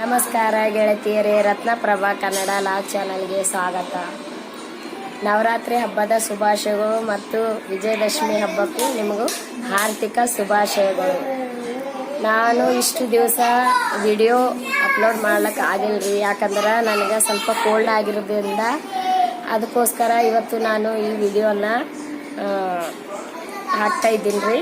ನಮಸ್ಕಾರ ಗೆಳತಿಯರೇ, ರತ್ನಪ್ರಭಾ ಕನ್ನಡ ಲಾಗ್ ಚಾನಲ್ಗೆ ಸ್ವಾಗತ. ನವರಾತ್ರಿ ಹಬ್ಬದ ಶುಭಾಶಯಗಳು ಮತ್ತು ವಿಜಯದಶಮಿ ಹಬ್ಬಕ್ಕೂ ನಿಮಗೂ ಹಾರ್ದಿಕ ಶುಭಾಶಯಗಳು. ನಾನು ಇಷ್ಟು ದಿವಸ ವಿಡಿಯೋ ಅಪ್ಲೋಡ್ ಮಾಡ್ಲಿಕ್ಕೆ ಆಗಿಲ್ರಿ, ಯಾಕಂದ್ರೆ ನನಗೆ ಸ್ವಲ್ಪ ಕೋಲ್ಡ್ ಆಗಿರೋದ್ರಿಂದ. ಅದಕ್ಕೋಸ್ಕರ ಇವತ್ತು ನಾನು ಈ ವಿಡಿಯೋನ ಹಾಕ್ತಾ ಇದ್ದೀನಿ ರೀ.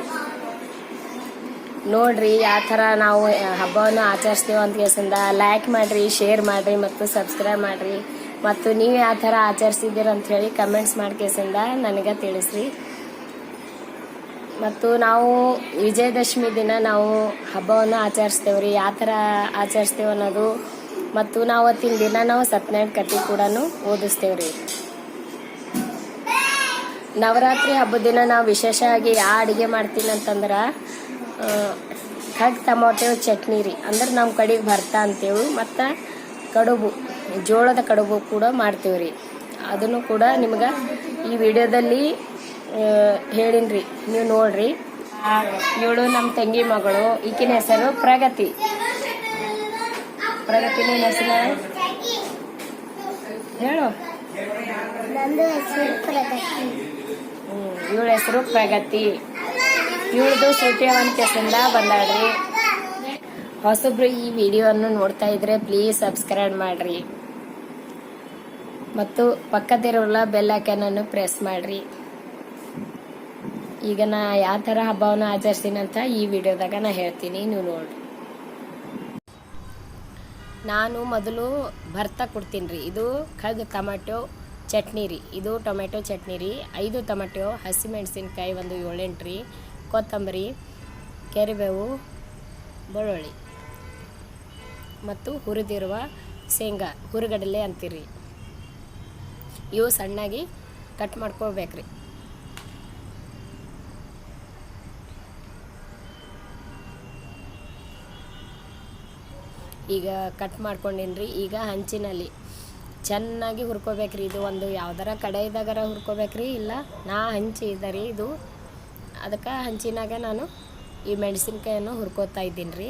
ನೋಡ್ರಿ ಯಾವ ಥರ ನಾವು ಹಬ್ಬವನ್ನು ಆಚರಿಸ್ತೀವಿ ಅಂತ ಕೇಸಿಂದ ಲೈಕ್ ಮಾಡಿರಿ, ಶೇರ್ ಮಾಡಿರಿ ಮತ್ತು ಸಬ್ಸ್ಕ್ರೈಬ್ ಮಾಡಿರಿ. ಮತ್ತು ನೀವು ಯಾವ ಥರ ಆಚರಿಸಿದ್ದೀರ ಅಂಥೇಳಿ ಕಮೆಂಟ್ಸ್ ಮಾಡಿ ಕೇಸಿಂದ ನನಗೆ ತಿಳಿಸ್ರಿ. ಮತ್ತು ನಾವು ವಿಜಯದಶಮಿ ದಿನ ನಾವು ಹಬ್ಬವನ್ನು ಆಚರಿಸ್ತೇವೆ ರೀ. ಯಾವ ಥರ ಆಚರಿಸ್ತೇವೆ ಅನ್ನೋದು ಮತ್ತು ನಾವು ಅವತ್ತಿನ ದಿನ ನಾವು ಸತ್ಯನಾರಾಯಣ ಕಥೆ ಕೂಡ ಓದಿಸ್ತೇವೆ ರೀ. ನವರಾತ್ರಿ ಹಬ್ಬದ ದಿನ ನಾವು ವಿಶೇಷವಾಗಿ ಯಾವ ಅಡುಗೆ ಮಾಡ್ತೀನಿ ಅಂತಂದ್ರೆ ಟೊಮೊಟೊ ಚಟ್ನಿ ರೀ. ಅಂದ್ರೆ ನಮ್ಮ ಕಡೆಗೆ ಭರ್ತಾ ಅಂತೇವೆ. ಮತ್ತು ಕಡುಬು, ಜೋಳದ ಕಡುಬು ಕೂಡ ಮಾಡ್ತೀವಿ ರೀ. ಅದನ್ನು ಕೂಡ ನಿಮ್ಗೆ ಈ ವಿಡಿಯೋದಲ್ಲಿ ಹೇಳಿನಿ ರೀ, ನೀವು ನೋಡ್ರಿ. ಇವಳು ನಮ್ಮ ತಂಗಿ ಮಗಳು, ಈಕಿನ ಹೆಸರು ಪ್ರಗತಿ. ನಿನ್ನ ಹೆಸರು ಹೇಳು. ಇವಳ ಹೆಸರು ಪ್ರಗತಿ. ಇವಳದು ಸೂಟ್ಯವಂತ ಕೆಸಿಂದ ಬಂದಾಡ್ರಿ. ಹೊಸಬ್ರು ಈ ವಿಡಿಯೋವನ್ನು ನೋಡ್ತಾ ಇದ್ರೆ ಪ್ಲೀಸ್ ಸಬ್ಸ್ಕ್ರೈಬ್ ಮಾಡ್ರಿ ಮತ್ತು ಪಕ್ಕದಿರುವ ಬೆಲ್ ಐಕಾನ್ ಪ್ರೆಸ್ ಮಾಡ್ರಿ. ಈಗ ನಾ ಯಾವ ಥರ ಹಬ್ಬವನ್ನು ಆಚರಿಸ್ತೀನಿ ಅಂತ ಈ ವಿಡಿಯೋದಾಗ ನಾ ಹೇಳ್ತೀನಿ, ನೀವು ನೋಡ್ರಿ. ನಾನು ಮೊದಲು ಭರ್ತಾ ಕೊಡ್ತೀನಿ ರೀ. ಇದು ಟೊಮೆಟೊ ಚಟ್ನಿ ರೀ. ಇದು ಟೊಮೆಟೊ ಚಟ್ನಿ ರೀ. 5 ಟೊಮೆಟೊ, ಹಸಿಮೆಣಸಿನ್ಕಾಯಿ ಒಂದು 7-8 ರೀ, ಕೊತ್ತಂಬರಿ, ಕರಿಬೇವು, ಬೆಳ್ಳುಳ್ಳಿ ಮತ್ತು ಹುರಿದಿರುವ ಶೇಂಗಾ, ಹುರಿಗಡಲೆ ಅಂತೀರಿ. ಇವು ಸಣ್ಣಾಗಿ ಕಟ್ ಮಾಡ್ಕೊಳ್ಬೇಕ್ರಿ. ಈಗ ಕಟ್ ಮಾಡ್ಕೊಂಡಿನ್ರಿ. ಈಗ ಹಂಚಿನಲ್ಲಿ ಚೆನ್ನಾಗಿ ಹುರ್ಕೋಬೇಕ್ರಿ. ಇದು ಒಂದು ಯಾವ್ದಾರ ಕಡೆಯಿದಾಗಾರ ಹುರ್ಕೋಬೇಕ್ರಿ, ಇಲ್ಲ ನಾ ಹಂಚಿ ಇದ್ದರಿ ಇದು. ಅದಕ್ಕೆ ಹಂಚಿನಾಗ ನಾನು ಈ ಮೆಣಸಿನ್ಕಾಯನ್ನು ಹುರ್ಕೋತಾ ಇದ್ದೀನಿ ರೀ.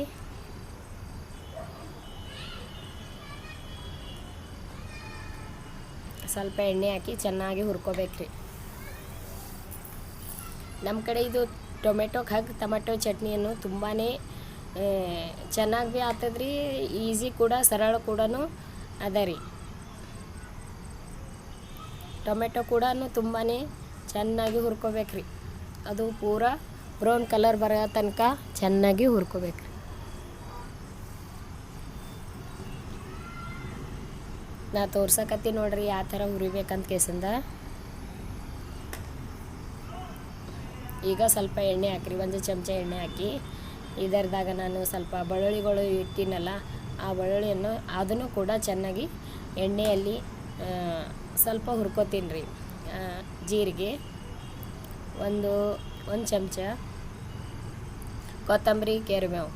ಸ್ವಲ್ಪ ಎಣ್ಣೆ ಹಾಕಿ ಚೆನ್ನಾಗಿ ಹುರ್ಕೋಬೇಕ್ರಿ. ನಮ್ಮ ಕಡೆ ಇದು ಟೊಮೆಟೊ ಚಟ್ನಿಯನ್ನು ತುಂಬಾ ಚೆನ್ನಾಗಿ ಭೀ ಆಗ್ತದ್ರಿ, ಈಸಿ ಕೂಡ, ಸರಳ ಕೂಡ ಅದ ರೀ. ಟೊಮೆಟೊ ಕೂಡ ತುಂಬಾ ಚೆನ್ನಾಗಿ ಹುರ್ಕೋಬೇಕ್ರಿ. ಅದು ಪೂರಾ ಬ್ರೌನ್ ಕಲರ್ ಬರೋ ತನಕ ಚೆನ್ನಾಗಿ ಹುರ್ಕೋಬೇಕ್ರಿ. ನಾ ತೋರ್ಸಕತ್ತಿ ನೋಡ್ರಿ ಯಾವ ಥರ ಹುರಿಬೇಕಂತ ಕೇಸಿಂದ. ಈಗ ಸ್ವಲ್ಪ ಎಣ್ಣೆ ಹಾಕ್ರಿ, 1 ಚಮಚ ಎಣ್ಣೆ ಹಾಕಿ ಇದರದಾಗ ನಾನು ಸ್ವಲ್ಪ ಬೆಳ್ಳುಳ್ಳಿಗಳು ಇಟ್ಟಿನಲ್ಲ, ಆ ಬೆಳ್ಳುಳ್ಳಿಯನ್ನು ಅದನ್ನು ಕೂಡ ಚೆನ್ನಾಗಿ ಎಣ್ಣೆಯಲ್ಲಿ ಸ್ವಲ್ಪ ಹುರ್ಕೋತೀನಿ ರೀ. ಜೀರಿಗೆ, ಒಂದು ಚಮಚ ಕೊತ್ತಂಬರಿ, ಕರಿಬೇವು,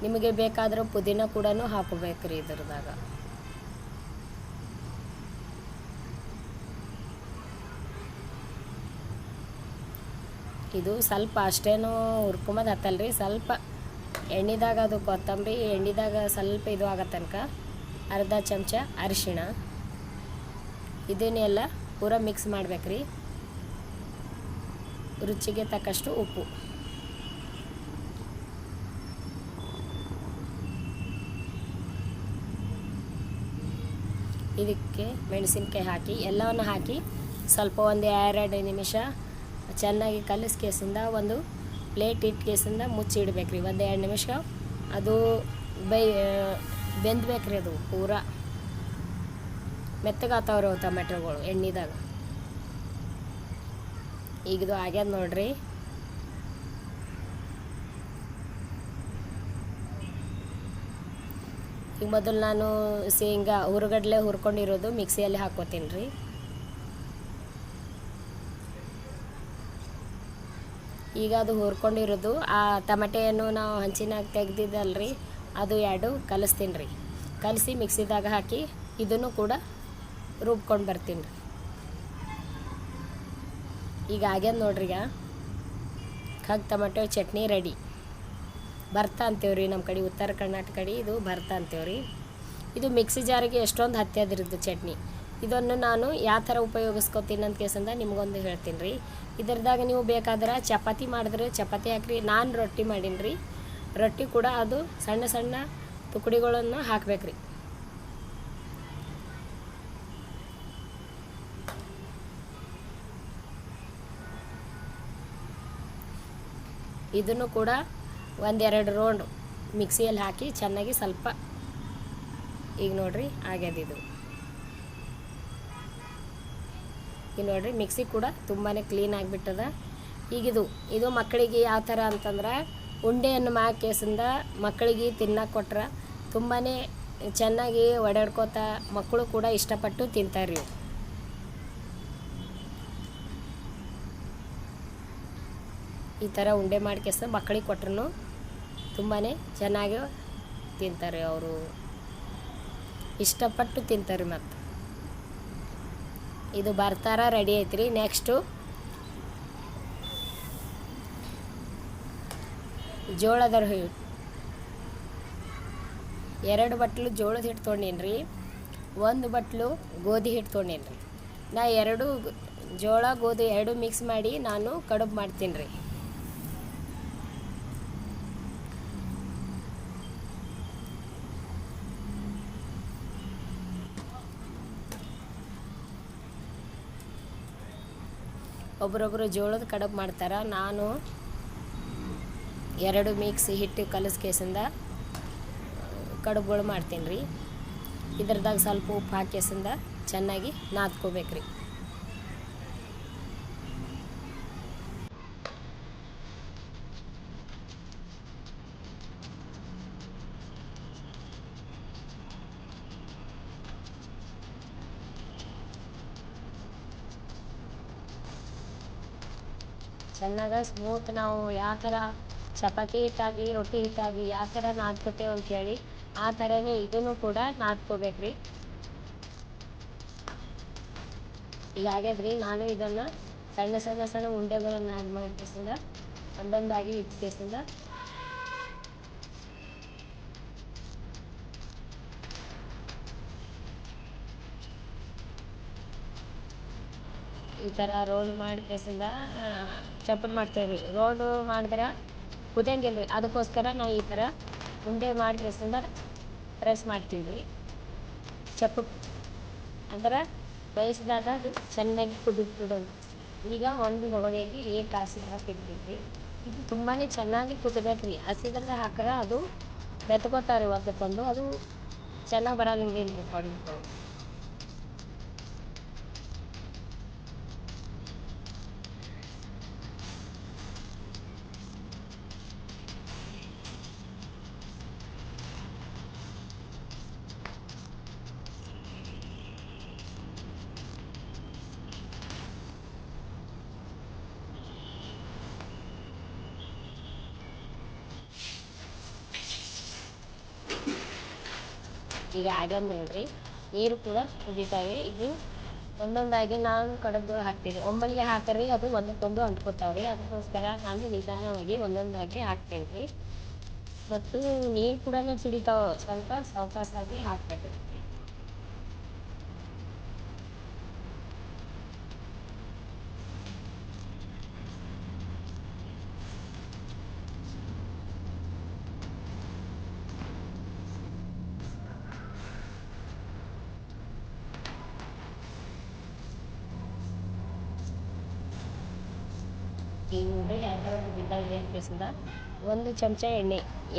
ನಿಮಗೆ ಬೇಕಾದರೂ ಪುದೀನ ಕೂಡ ಹಾಕೋಬೇಕ್ರಿ ಇದ್ರದಾಗ. ಇದು ಸ್ವಲ್ಪ ಅಷ್ಟೇನೂ ಹುರ್ಕೊಂಬದು ಹತ್ತಲ್ರಿ. ಸ್ವಲ್ಪ ಎಣ್ಣೆದಾಗ ಅದು ಕೊತ್ತಂಬರಿ ಎಣ್ಣೆದಾಗ ಸ್ವಲ್ಪ ಇದು ಆಗೋ ತನಕ ಅರ್ಧ ಚಮಚ ಅರಿಶಿಣ, ಇದನ್ನೆಲ್ಲ ಪೂರ ಮಿಕ್ಸ್ ಮಾಡ್ಬೇಕ್ರಿ. ರುಚಿಗೆ ತಕ್ಕಷ್ಟು ಉಪ್ಪು, ಇದಕ್ಕೆ ಮೆಣಸಿನ್ಕಾಯಿ ಹಾಕಿ ಎಲ್ಲವನ್ನು ಹಾಕಿ ಸ್ವಲ್ಪ ಒಂದು 2 ನಿಮಿಷ ಚೆನ್ನಾಗಿ ಕಲಿಸ್ಕೇಸಿಂದ ಒಂದು ಪ್ಲೇಟ್ ಇಟ್ಕೇಸಿಂದ ಮುಚ್ಚಿಡ್ಬೇಕ್ರಿ. 1-2 ನಿಮಿಷ ಅದು ಬೆಂದ್ಬೇಕ್ರಿ. ಅದು ಪೂರ ಮೆತ್ತಗಾತಾವ್ರಿ ಅವು ಟೊಮೆಟೊಗಳು ಎಣ್ಣೆದಾಗ. ಈಗಿದು ಆಗ್ಯದ ನೋಡ್ರಿ. ಈಗ ಮೊದಲು ನಾನು ಶೇಂಗಾ ಹುರುಗಡ್ಲೆ ಹುರ್ಕೊಂಡಿರೋದು ಮಿಕ್ಸಿಯಲ್ಲಿ ಹಾಕ್ಕೋತೀನಿ ರೀ. ಈಗ ಅದು ಹುರ್ಕೊಂಡಿರೋದು ಆ ಟೊಮೆಟೆಯನ್ನು ನಾವು ಹಂಚಿನಾಗ ತೆಗ್ದಿದ್ದಲ್ರಿ, ಅದು 2 ಕಲಿಸ್ತೀನಿ ರೀ. ಕಲಸಿ ಮಿಕ್ಸಿದಾಗ ಹಾಕಿ ಇದನ್ನು ಕೂಡ ರುಬ್ಕೊಂಡು ಬರ್ತೀನಿ ರೀ. ಈಗ ಆಗ್ಯದ ನೋಡ್ರಿ. ಈಗ ಟೊಮೆಟೊ ಚಟ್ನಿ ರೆಡಿ. ಭರ್ತ ಅಂತೀವ್ರಿ ನಮ್ಮ ಕಡೆ ಉತ್ತರ ಕರ್ನಾಟಕ ಕಡೆ ಇದು ಭರ್ತ ಅಂತೀವ್ರಿ. ಇದು ಮಿಕ್ಸಿ ಜಾರಿಗೆ ಎಷ್ಟೊಂದು ಹತ್ಯದಿರೋದು ಚಟ್ನಿ. ಇದನ್ನು ನಾನು ಯಾವ ಥರ ಉಪಯೋಗಿಸ್ಕೊತೀನಿ ಅಂತ ಕೇಸಂದ ನಿಮ್ಗೊಂದು ಹೇಳ್ತೀನಿ ರೀ. ಇದ್ರದಾಗ ನೀವು ಬೇಕಾದ್ರೆ ಚಪಾತಿ ಮಾಡಿದ್ರೆ ಚಪಾತಿ ಹಾಕ್ರಿ. ನಾನು ರೊಟ್ಟಿ ಮಾಡೀನಿ ರೀ. ರೊಟ್ಟಿ ಕೂಡ ಅದು ಸಣ್ಣ ಸಣ್ಣ ತುಕಡಿಗಳನ್ನು ಹಾಕ್ಬೇಕ್ರಿ. ಇದನ್ನು ಕೂಡ ಒಂದೆರಡು ರೌಂಡ್ ಮಿಕ್ಸಿಯಲ್ಲಿ ಹಾಕಿ ಚೆನ್ನಾಗಿ ಸ್ವಲ್ಪ, ಈಗ ನೋಡ್ರಿ ಆಗ್ಯದ ಈಗ ನೋಡ್ರಿ ಮಿಕ್ಸಿ ಕೂಡ ತುಂಬಾ ಕ್ಲೀನ್ ಆಗಿಬಿಟ್ಟದ. ಈಗಿದು ಮಕ್ಕಳಿಗೆ ಯಾವ ಥರ ಅಂತಂದ್ರೆ ಉಂಡೆಯನ್ನು ಕೇಸಿಂದ ಮಕ್ಕಳಿಗೆ ತಿನ್ನಕ್ಕೆ ಕೊಟ್ರೆ ತುಂಬಾ ಚೆನ್ನಾಗಿ ಓಡಾಡ್ಕೋತ ಮಕ್ಕಳು ಕೂಡ ಇಷ್ಟಪಟ್ಟು ತಿಂತಾರೆ. ಈ ಥರ ಉಂಡೆ ಮಾಡ್ಕೇಸ ಮಕ್ಕಳಿಗೆ ಕೊಟ್ರೂ ತುಂಬಾ ಚೆನ್ನಾಗಿ ತಿಂತಾರೆ, ಅವರು ಇಷ್ಟಪಟ್ಟು ತಿಂತಾರೆ. ಮತ್ತು ಇದು ಬರ್ತಾರ ರೆಡಿ ಐತ್ರಿ. ನೆಕ್ಸ್ಟು ಜೋಳದ ಹಿಟ್ಟು, 2 ಬಟ್ಲು ಜೋಳದ ಹಿಟ್ಟು ತೊಗೊಂಡೇನಿ ರೀ. 1 ಬಟ್ಲು ಗೋಧಿ ಹಿಟ್ಟು ತೊಗೊಂಡೇನಿ ರೀ. ನಾ 2 ಜೋಳ ಗೋಧಿ 2 ಮಿಕ್ಸ್ ಮಾಡಿ ನಾನು ಕಡುಬು ಮಾಡ್ತೀನಿ ರೀ. ಒಬ್ಬರೊಬ್ಬರು ಜೋಳದ ಕಡುಬು ಮಾಡ್ತಾರೆ. ನಾನು 2 ಮಿಕ್ಸ್ ಹಿಟ್ಟು ಕಲಸ್ಕೇಸಿಂದ ಕಡುಬುಗಳು ಮಾಡ್ತೀನಿ ರೀ. ಇದ್ರದಾಗ ಸ್ವಲ್ಪ ಉಪ್ಪು ಹಾಕೇಸಿಂದ ಚೆನ್ನಾಗಿ ನಾದ್ಕೋಬೇಕ್ರಿ. ಚೆನ್ನಾಗ ಸ್ಮೂತ್ ನಾವು ಯಾವ ಥರ ಚಪಾತಿ ಹಿಟ್ಟಾಗಿ ರೊಟ್ಟಿ ಹಿಟ್ಟಾಗಿ ಯಾವ ಥರ ನಾದ್ಕೋತೇವೆ ಅಂಥೇಳಿ ಆ ಥರನೇ ಇದನ್ನು ಕೂಡ ನಾದ್ಕೋಬೇಕ್ರಿ. ಈಗ ಆಗ್ಯದ್ರಿ. ನಾನು ಇದನ್ನು ಸಣ್ಣ ಸಣ್ಣ ಸಣ್ಣ ಉಂಡೆಗಳನ್ನು ಆ್ಯಡ್ ಮಾಡ್ಕೇಸಿಂದ ಒಂದೊಂದಾಗಿ ಇಟ್ಕೇಸಿಂದ ಈ ಥರ ರೋಲ್ ಮಾಡಿ ಕೇಸಿಂದ ಚಪಾತಿ ಮಾಡ್ತೇವೆ ರೀ. ರೋಲು ಮಾಡಿದ್ರೆ ಕುದಿಯಂಗಿಲ್ಲ ರೀ. ಅದಕ್ಕೋಸ್ಕರ ನಾವು ಈ ಥರ ಉಂಡೆ ಮಾಡಿ ಕೇಸಿಂದ ಪ್ರೆಸ್ ಮಾಡ್ತೀವಿ ರೀ. ಅಂದ್ರೆ ಬೇಯಿಸಿದಾಗ ಅದು ಚೆನ್ನಾಗಿ ಕುದಿಬಿಡೋದು. ಈಗ ಒಂದು ಹೊಡೆಗೆ 1 ತಾಸು ಹಾಕಿರ್ತೀವಿ. ಇದು ತುಂಬಾ ಚೆನ್ನಾಗಿ ಕುದಿಬೇಕು ರೀ. ಹಸಿದ್ರಲ್ಲಿ ಹಾಕಿದ್ರೆ ಅದು ಬೆತ್ಕೋತಾರೆ ಒಂದಕ್ಕೊಂದು, ಅದು ಚೆನ್ನಾಗಿ ಬರೋಂಗಿಲ್ಲ ರೀ ಕಡುಬು. ಈಗ ಆಗ್ಯದ ನೋಡ್ರಿ. ನೀರು ಕೂಡ ಕುದೀತಾವೆ. ಇದು ಒಂದೊಂದಾಗಿ ನಾನು ಕಡುಬು ಹಾಕ್ತೀನಿ. ಒಮ್ಮೆಗೆ ಹಾಕಿರಿ ಅದು ಒಂದಕ್ಕೊಂದು ಅಂಟ್ಕೋತಾವೆ. ಅದಕ್ಕೋಸ್ಕರ ನಾನು ನಿಧಾನವಾಗಿ ಒಂದೊಂದಾಗಿ ಹಾಕ್ತೇನೆ ರೀ. ಮತ್ತು ನೀರು ಕೂಡ ಸಿಡಿತಾವೆ, ಸ್ವಲ್ಪ ಸಾವಕಾಶಾಗಿ ಹಾಕ್ಬೇಕು. ಈಗ ನೋಡ್ರಿ ಯಾವ ಥರ ಬಿದ್ದಾಗ ಕೇಸಿಂದ 1 ಚಮಚ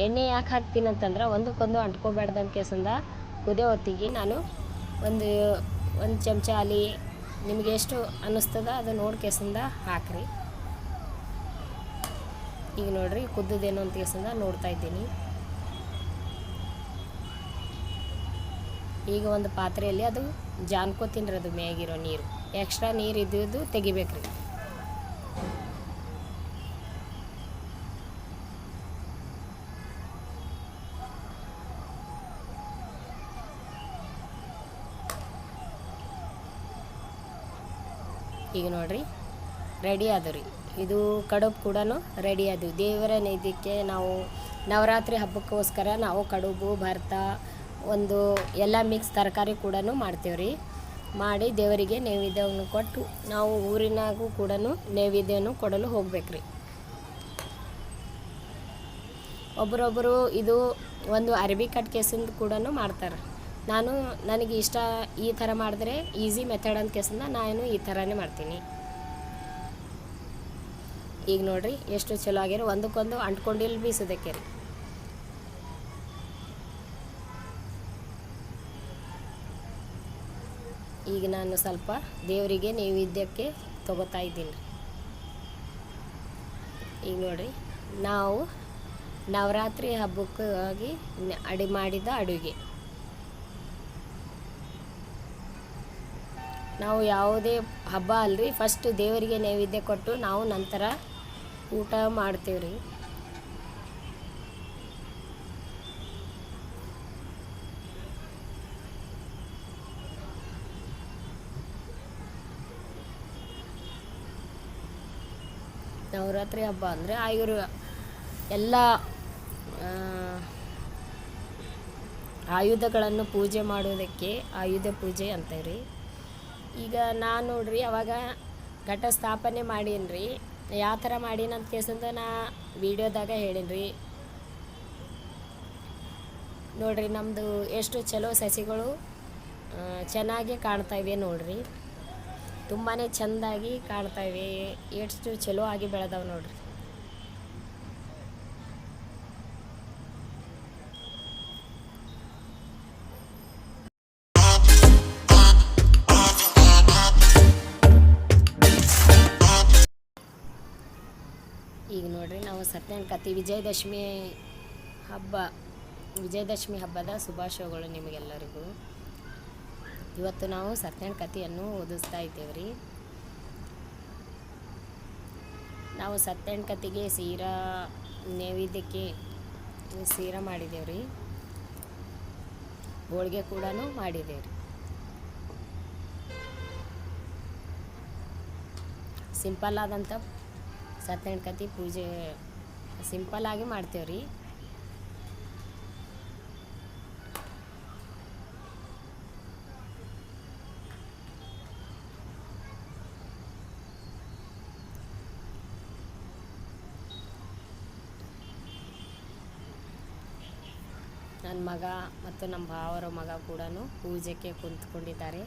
ಎಣ್ಣೆ ಯಾಕೆ ಹಾಕ್ತೀನಿ ಅಂತಂದ್ರೆ ಒಂದಕ್ಕೊಂದು ಅಂಟ್ಕೋಬಾರ್ದು ಕೇಸಿಂದ ಕುದಿಯೋ ಹೊತ್ತಿಗೆ ನಾನು ಒಂದು ಚಮಚ ಅಲ್ಲಿ ನಿಮಗೆ ಎಷ್ಟು ಅನ್ನಿಸ್ತದ ಅದು ನೋಡಿ ಕೇಸಿಂದ ಹಾಕ್ರಿ. ಈಗ ನೋಡ್ರಿ ಕುದ್ದದೇನು ಅಂತ ಕೇಸಿಂದ ನೋಡ್ತಾ ಇದ್ದೀನಿ. ಈಗ ಒಂದು ಪಾತ್ರೆಯಲ್ಲಿ ಅದು ಜಾನ್ಕೋತೀನಿ ರೀ. ಅದು ಮೇಗಿರೋ ನೀರು, ಎಕ್ಸ್ಟ್ರಾ ನೀರು ಇದ್ದು ತೆಗಿಬೇಕ್ರಿ. ಈಗ ನೋಡ್ರಿ ರೆಡಿ ಆದವು ರೀ. ಇದು ಕಡುಬು ಕೂಡ ರೆಡಿ ಆದವು. ದೇವರ ನೈವೇದ್ಯಕ್ಕೆ ನಾವು ನವರಾತ್ರಿ ಹಬ್ಬಕ್ಕೋಸ್ಕರ ನಾವು ಕಡುಬು ಭರ್ತ ಒಂದು ಎಲ್ಲ ಮಿಕ್ಸ್ ತರಕಾರಿ ಕೂಡ ಮಾಡ್ತೀವಿ ರೀ. ಮಾಡಿ ದೇವರಿಗೆ ನೈವೇದ್ಯವನ್ನು ಕೊಟ್ಟು ನಾವು ಊರಿನಾಗೂ ಕೂಡ ನೈವೇದ್ಯವನ್ನು ಕೊಡಲು ಹೋಗ್ಬೇಕು ರೀ. ಒಬ್ಬರೊಬ್ಬರು ಇದು ಒಂದು ಅರಬಿ ಕಟ್ ಕೇಸಿಂದ ಕೂಡ ಮಾಡ್ತಾರೆ. ನನಗೆ ಇಷ್ಟ ಈ ಥರ ಮಾಡಿದ್ರೆ ಈಸಿ ಮೆಥಡ್ ಅಂತ ಕೇಸಿಂದ ನಾನು ಈ ಥರನೇ ಮಾಡ್ತೀನಿ. ಈಗ ನೋಡಿರಿ ಎಷ್ಟು ಚಲೋ ಆಗ್ಯಾರ, ಒಂದಕ್ಕೊಂದು ಅಂಟ್ಕೊಂಡಿಲ್ಲ ಬೀಸೋದಕ್ಕೆ ರೀ. ಈಗ ನಾನು ಸ್ವಲ್ಪ ದೇವರಿಗೆ ನೈವೇದ್ಯಕ್ಕೆ ತೊಗೋತಾ ಇದ್ದೀನಿ. ಈಗ ನೋಡಿರಿ ನಾವು ನವರಾತ್ರಿ ಹಬ್ಬಕ್ಕಾಗಿ ಮಾಡಿದ ಅಡುಗೆ. ನಾವು ಯಾವುದೇ ಹಬ್ಬ ಅಲ್ರಿ, ಫಸ್ಟ್ ದೇವರಿಗೆ ನೈವೇದ್ಯ ಕೊಟ್ಟು ನಾವು ನಂತರ ಊಟ ಮಾಡ್ತೀವಿ ರೀ. ನವರಾತ್ರಿ ಹಬ್ಬ ಅಂದರೆ ಎಲ್ಲ ಆಯುಧಗಳನ್ನು ಪೂಜೆ ಮಾಡೋದಕ್ಕೆ ಆಯುಧ ಪೂಜೆ ಅಂತೀವಿ. ಈಗ ನಾನು ನೋಡ್ರಿ ಅವಾಗ ಘಟ ಸ್ಥಾಪನೆ ಮಾಡೀನಿ ರೀ. ಯಾವ ಥರ ಮಾಡೀನಿ ಅಂತ ಕೇಸಂದ ನಾ ವಿಡಿಯೋದಾಗ ಹೇಳೀನಿ ರೀ. ನೋಡ್ರಿ ನಮ್ಮದು ಎಷ್ಟು ಚಲೋ ಸಸಿಗಳು ಚೆನ್ನಾಗಿ ಕಾಣ್ತಾಯಿವೆ ನೋಡ್ರಿ. ತುಂಬಾ ಚೆಂದಾಗಿ ಕಾಣ್ತಾಯಿವೆ, ಎಷ್ಟು ಚಲೋ ಆಗಿ ಬೆಳೆದವು ನೋಡ್ರಿ. ಈಗ ನೋಡ್ರಿ ನಾವು ಸತ್ಯನಾರಾಯಣ ಕಥೆ ವಿಜಯದಶಮಿ ಹಬ್ಬದ ಶುಭಾಶಯಗಳು ನಿಮಗೆಲ್ಲರಿಗೂ. ಇವತ್ತು ನಾವು ಸತ್ಯನಾರಾಯಣ ಕಥೆಯನ್ನು ಓದಿಸ್ತಾ ಇದ್ದೇವೆ ರೀ. ನಾವು ಸತ್ಯನಾರಾಯಣ ಕಥೆಗೆ ನೈವೇದ್ಯಕ್ಕೆ ಸೀರಾ ಮಾಡಿದ್ದೇವೆ ರೀ. ಹೋಳಿಗೆ ಕೂಡ ಮಾಡಿದ್ದೇವೆ ರೀ. ಸಿಂಪಲ್ ಆದಂಥ ಸತ್ಯನಾರಾಯಣ ಕಥೆ ಪೂಜೆ ಸಿಂಪಲ್ಲಾಗಿ ಮಾಡ್ತೇವೆ ರೀ. ನನ್ನ ಮಗ ಮತ್ತು ನಮ್ಮ ಭಾವರ ಮಗ ಕೂಡ ಪೂಜೆಗೆ ಕುಂತ್ಕೊಂಡಿದ್ದಾರೆ.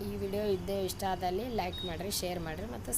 ಈ ವಿಡಿಯೋ ಇಷ್ಟ ಆದಲ್ಲಿ ಲೈಕ್ ಮಾಡಿರಿ, ಶೇರ್ ಮಾಡಿರಿ ಮತ್ತು